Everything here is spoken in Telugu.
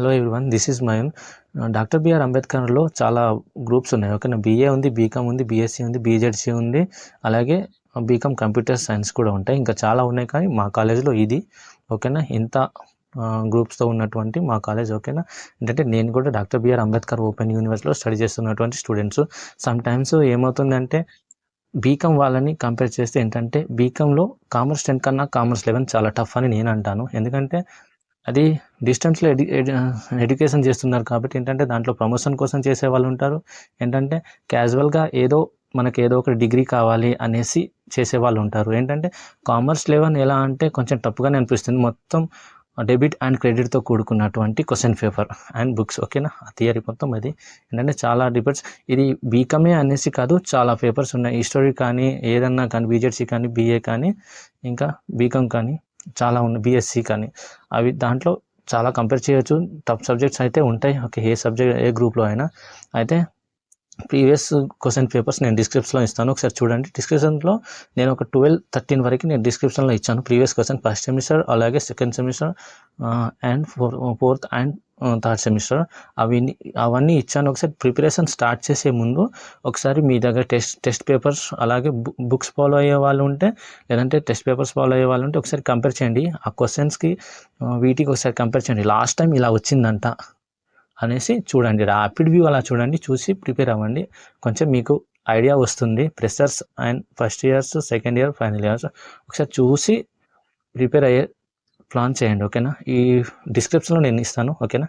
Hello everyone, this is Mayun. Doctor BR అంబేద్కర్లో చాలా గ్రూప్స్ ఉన్నాయి. ఓకేనా, బీఏ ఉంది, బీకామ్ ఉంది, బీఎస్సీ ఉంది, బీజెడ్సీ ఉంది, అలాగే బీకామ్ కంప్యూటర్ సైన్స్ కూడా ఉంటాయి. ఇంకా చాలా ఉన్నాయి, కానీ మా కాలేజ్లో ఇది. ఓకేనా, ఇంత గ్రూప్స్తో ఉన్నటువంటి మా కాలేజ్. ఓకేనా, ఏంటంటే నేను కూడా డాక్టర్ బిఆర్ అంబేద్కర్ ఓపెన్ యూనివర్సిటీలో స్టడీ చేస్తున్నటువంటి స్టూడెంట్స్. సమ్ టైమ్స్ ఏమవుతుందంటే బీకామ్ వాళ్ళని కంపేర్ చేస్తే ఏంటంటే బీకామ్లో కామర్స్ 10 కన్నా కామర్స్ 11 చాలా టఫ్ అని నేను అంటాను. ఎందుకంటే అది డిస్టెన్స్లో ఎడ్యుకేషన్ చేస్తున్నారు కాబట్టి ఏంటంటే దాంట్లో ప్రమోషన్ కోసం చేసే వాళ్ళు ఉంటారు. ఏంటంటే క్యాజువల్గా మనకి ఏదో ఒక డిగ్రీ కావాలి అనేసి చేసే వాళ్ళు ఉంటారు. ఏంటంటే కామర్స్ 11 ఎలా అంటే కొంచెం టఫ్గానే అనిపిస్తుంది. మొత్తం డెబిట్ అండ్ క్రెడిట్తో కూడుకున్నటువంటి క్వశ్చన్ పేపర్ అండ్ బుక్స్. ఓకేనా, ఆ థియరీ మొత్తం అది ఏంటంటే చాలా డిబేట్స్. ఇది బీకామే అనేసి కాదు, చాలా పేపర్స్ ఉన్నాయి. హిస్టరీ కానీ ఏదన్నా కానీ, బీజెడ్సీ కానీ, బీఏ కానీ, ఇంకా బీకామ్ కానీ చాలా ఉన్నాయి, బీఎస్సీ కానీ. అవి దాంట్లో చాలా కంపేర్ చేయొచ్చు. టఫ్ సబ్జెక్ట్స్ అయితే ఉంటాయి. ఓకే, ఏ గ్రూప్లో అయినా. అయితే ప్రీవియస్ క్వశ్చన్ పేపర్స్ నేను డిస్క్రిప్షన్లో ఇస్తాను, ఒకసారి చూడండి. డిస్క్రిప్షన్లో నేను ఒక 12-13 వరకు నేను డిస్క్రిప్షన్లో ఇచ్చాను ప్రీవియస్ క్వశ్చన్, ఫస్ట్ సెమిస్టర్, అలాగే second semester and fourth and third semester. అవన్నీ ఇచ్చాను. ఒకసారి ప్రిపరేషన్ స్టార్ట్ చేసే ముందు ఒకసారి మీ దగ్గర టెస్ట్ పేపర్స్ అలాగే బుక్స్ ఫాలో అయ్యే వాళ్ళు ఉంటే, లేదంటే టెస్ట్ పేపర్స్ ఫాలో అయ్యే వాళ్ళు ఉంటే ఒకసారి కంపేర్ చేయండి. ఆ క్వశ్చన్స్కి వీటికి ఒకసారి కంపేర్ చేయండి. లాస్ట్ టైం ఇలా వచ్చిందంట అనేసి చూడండి, ర్యాపిడ్ వ్యూ అలా చూడండి, చూసి ప్రిపేర్ అవ్వండి. కొంచెం మీకు ఐడియా వస్తుంది. Freshers and first years, second year, final years ఒకసారి చూసి ప్రిపేర్ అయ్యే ప్లాన్ చేయండి. ఓకేనా, ఈ డిస్క్రిప్షన్లో నేను ఇస్తాను. ఓకేనా.